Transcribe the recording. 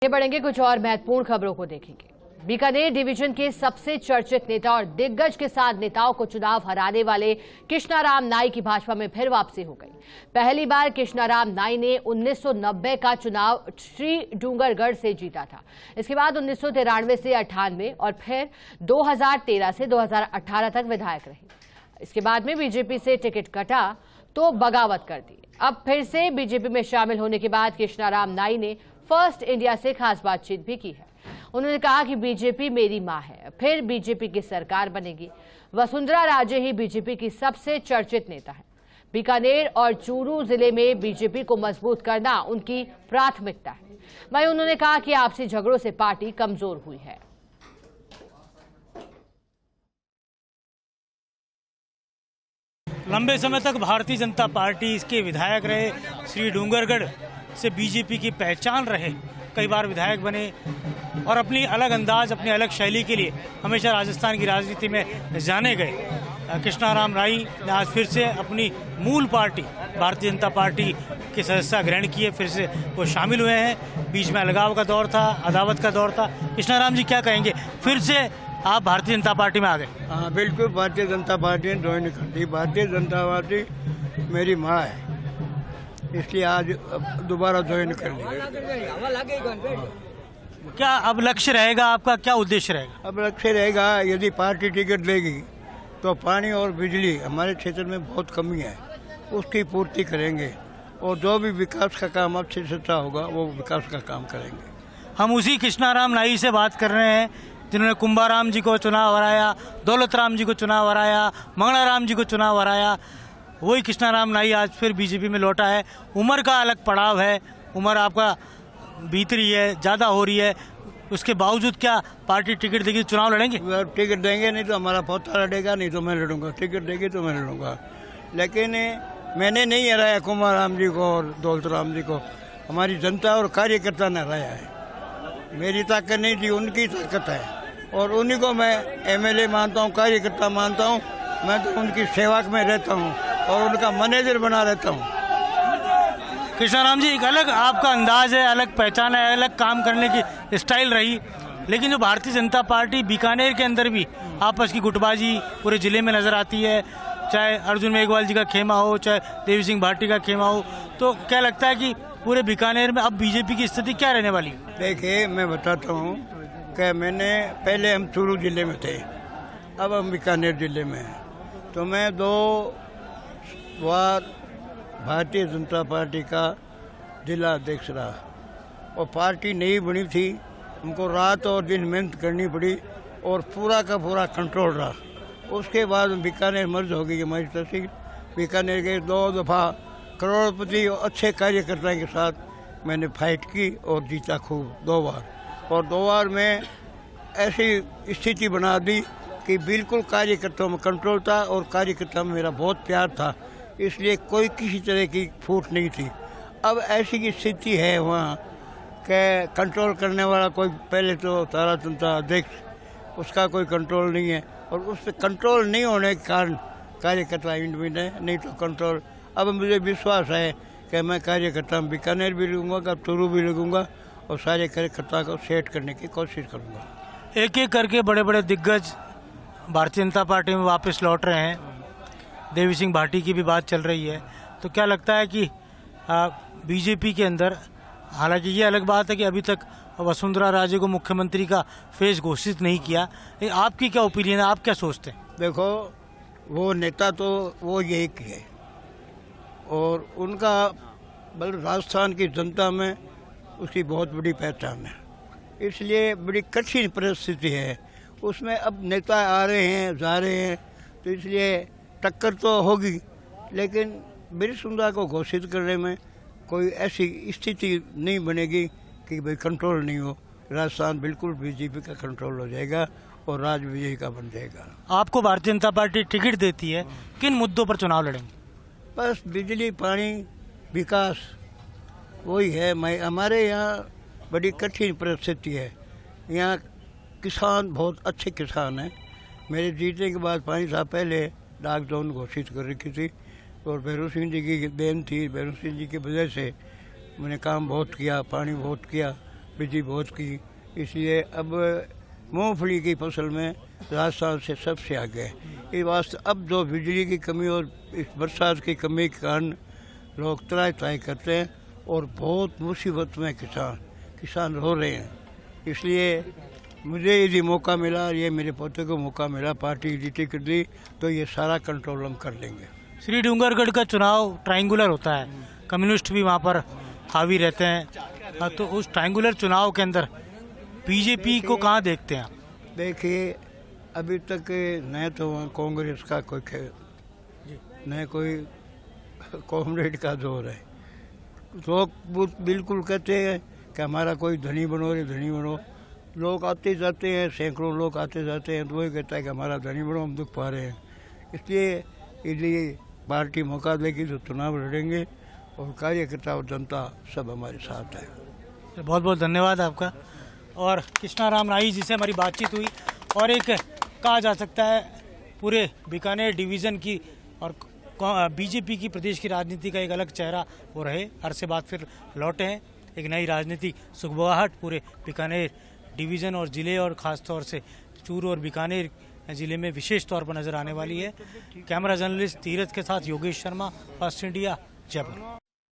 आगे बढ़ेंगे, कुछ और महत्वपूर्ण खबरों को देखेंगे। बीकानेर डिवीजन के सबसे चर्चित नेता और दिग्गज के साथ नेताओं को चुनाव हराने वाले कृष्णाराम नाई की भाजपा में फिर वापसी हो गई। पहली बार कृष्णाराम नाई ने 1990 का चुनाव श्री डूंगरगढ़ से जीता था। इसके बाद 1993 से 98 और फिर 2013 से 2018 तक विधायक रहे। इसके बाद में बीजेपी से टिकट कटा तो बगावत कर दी। अब फिर से बीजेपी में शामिल होने के बाद कृष्णाराम नाई ने फर्स्ट इंडिया से खास बातचीत भी की है। उन्होंने कहा कि बीजेपी मेरी मां है, फिर बीजेपी की सरकार बनेगी। वसुंधरा राजे ही बीजेपी की सबसे चर्चित नेता है। बीकानेर और चूरू जिले में बीजेपी को मजबूत करना उनकी प्राथमिकता है। वहीं उन्होंने कहा कि आपसी झगड़ों से पार्टी कमजोर हुई है। लंबे समय तक भारतीय जनता पार्टी इसके विधायक रहे, श्री डूंगरगढ़ से बीजेपी की पहचान रहे, कई बार विधायक बने और अपनी अलग अंदाज, अपनी अलग शैली के लिए हमेशा राजस्थान की राजनीति में जाने गए। कृष्णाराम नाई ने आज फिर से अपनी मूल पार्टी भारतीय जनता पार्टी की सदस्यता ग्रहण की है, फिर से वो शामिल हुए हैं। बीच में अलगाव का दौर था, अदावत का दौर था। कृष्णाराम जी क्या कहेंगे, फिर से आप भारतीय जनता पार्टी में आ गए? हाँ बिल्कुल, भारतीय जनता पार्टी ने ज्वाइन कर दी। भारतीय जनता पार्टी मेरी माँ है, इसलिए आज दोबारा ज्वाइन कर ली। क्या अब लक्ष्य रहेगा आपका, क्या उद्देश्य रहेगा? अब लक्ष्य रहेगा, यदि पार्टी टिकट देगी तो पानी और बिजली हमारे क्षेत्र में बहुत कमी है, उसकी पूर्ति करेंगे और जो भी विकास का काम अच्छे से अच्छा होगा वो विकास का काम करेंगे। हम उसी कृष्णाराम नाई से बात कर रहे हैं जिन्होंने कुंभाराम जी को चुनाव हराया, दौलत राम जी को चुनाव हराया, मंगलाराम जी को चुनाव हराया। वही कृष्णाराम नाई आज फिर बीजेपी में लौटा है। उम्र का अलग पड़ाव है, उम्र आपका बीत रही है, ज़्यादा हो रही है, उसके बावजूद क्या पार्टी टिकट देगी, चुनाव लड़ेंगे? टिकट देंगे नहीं तो हमारा पोता लड़ेगा, नहीं तो मैं लड़ूंगा। टिकट देगी तो मैं लड़ूंगा, लेकिन मैंने नहीं हराया कुंभाराम जी को और दौलत राम जी को, हमारी जनता और कार्यकर्ता ने हराया है। मेरी ताकत नहीं थी, उनकी ताकत है और उन्हीं को मैं एमएलए मानता हूँ, कार्यकर्ता मानता हूँ। मैं तो उनकी सेवा में रहता हूँ और उनका मैनेजर बना रहता हूँ। कृष्णाराम जी, एक अलग आपका अंदाज है, अलग पहचान है, अलग काम करने की स्टाइल रही, लेकिन जो भारतीय जनता पार्टी बीकानेर के अंदर भी आपस की गुटबाजी पूरे जिले में नजर आती है, चाहे अर्जुन मेघवाल जी का खेमा हो, चाहे देवी सिंह भाटी का खेमा हो, तो क्या लगता है कि पूरे बीकानेर में अब बीजेपी की स्थिति क्या रहने वाली? देखिए, मैं बताता हूँ कि पहले हम चूरू जिले में थे, अब हम बीकानेर जिले में हैं। तो मैं 2 बार भारतीय जनता पार्टी का जिला अध्यक्ष रहा और पार्टी नहीं बनी थी, हमको रात और दिन मेहनत करनी पड़ी और पूरा का पूरा कंट्रोल रहा। उसके बाद बीकानेर मर्ज हो गई हमारी तहसील। बीकानेर के 2 दफ़ा करोड़पति और अच्छे कार्यकर्ता के साथ मैंने फाइट की और जीता खूब 2 बार, और 2 बार में ऐसी स्थिति बना दी कि बिल्कुल कार्यकर्ताओं में कंट्रोल था और कार्यकर्ता में मेरा बहुत प्यार था, इसलिए कोई किसी तरह की फूट नहीं थी। अब ऐसी स्थिति है वहाँ कि कंट्रोल करने वाला कोई, पहले तो तारा जनता अध्यक्ष, उसका कोई कंट्रोल नहीं है और उस पर कंट्रोल नहीं होने के कारण कार्यकर्ता इंडिविड है, नहीं तो कंट्रोल। अब मुझे विश्वास है कि मैं कार्यकर्ता बीकानेर भी लगूंगा, चूरू भी लगूंगा और सारे कार्यकर्ता को सेट करने की कोशिश करूंगा। एक एक करके बड़े बड़े दिग्गज भारतीय जनता पार्टी में वापस लौट रहे हैं, देवी सिंह भाटी की भी बात चल रही है, तो क्या लगता है कि बीजेपी के अंदर, हालांकि ये अलग बात है कि अभी तक वसुंधरा राजे को मुख्यमंत्री का फेस घोषित नहीं किया, आपकी क्या ओपिनियन है, आप क्या सोचते हैं? देखो, वो नेता तो वो एक है और उनका बल्कि राजस्थान की जनता में उसकी बहुत बड़ी पहचान है, इसलिए बड़ी कठिन परिस्थिति है उसमें। अब नेता आ रहे हैं, जा रहे हैं, तो इसलिए टक्कर तो होगी, लेकिन वसुंधरा को घोषित करने में कोई ऐसी स्थिति नहीं बनेगी कि भाई कंट्रोल नहीं हो। राजस्थान बिल्कुल बीजेपी का कंट्रोल हो जाएगा और राज बीजेपी का बन जाएगा। आपको भारतीय जनता पार्टी टिकट देती है, किन मुद्दों पर चुनाव लड़ेंगे? बस बिजली, पानी, विकास, वही है। हमारे यहाँ बड़ी कठिन परिस्थिति है, यहाँ किसान बहुत अच्छे किसान हैं। मेरे जीतने के बाद 5 साल पहले डाक जोन घोषित कर रखी थी और भैरव सिंह जी की देन थी। भैरव सिंह जी की वजह से मैंने काम बहुत किया, पानी बहुत किया, बिजली बहुत की, इसलिए अब मूंगफली की फसल में राजस्थान से सबसे आगे है। इस वास्ते अब जो बिजली की कमी और इस बरसात की कमी के कारण लोग त्राही करते हैं और बहुत मुसीबत में किसान रो रहे हैं। इसलिए मुझे यदि मौका मिला, ये मेरे पोते को मौका मिला, पार्टी की टिकट दी, तो ये सारा कंट्रोल हम कर लेंगे। श्री डूंगरगढ़ का चुनाव ट्रायंगुलर होता है, कम्युनिस्ट भी वहाँ पर हावी रहते हैं, तो उस ट्रायंगुलर चुनाव के अंदर बीजेपी को कहाँ देखते हैं आप? देखिए, अभी तक न तो वहाँ कांग्रेस का कोई न कोई कॉमरेड का जोर है। लोग बिल्कुल कहते हैं कि हमारा कोई धनी बनो रे धनी बनो। लोग आते जाते हैं, सैकड़ों लोग आते जाते हैं, तो वही कहता है कि हमारा धनी बनो, हम दुख पा रहे हैं। इसलिए पार्टी मौका देगी तो चुनाव लड़ेंगे और कार्यकर्ता और जनता सब हमारे साथ है। बहुत बहुत धन्यवाद आपका। और कृष्णाराम नाई जी से हमारी बातचीत हुई और एक कहा जा सकता है पूरे बीकानेर डिवीज़न की और बीजेपी की प्रदेश की राजनीति का एक अलग चेहरा वो रहे। अरसे बाद फिर लौटे हैं, एक नई राजनीति सुगबुगाहट पूरे बीकानेर डिवीज़न और ज़िले और ख़ास तौर से चूरू और बीकानेर ज़िले में विशेष तौर पर नज़र आने वाली है। कैमरा जर्नलिस्ट तीरथ के साथ योगेश शर्मा, फर्स्ट इंडिया, जयपुर।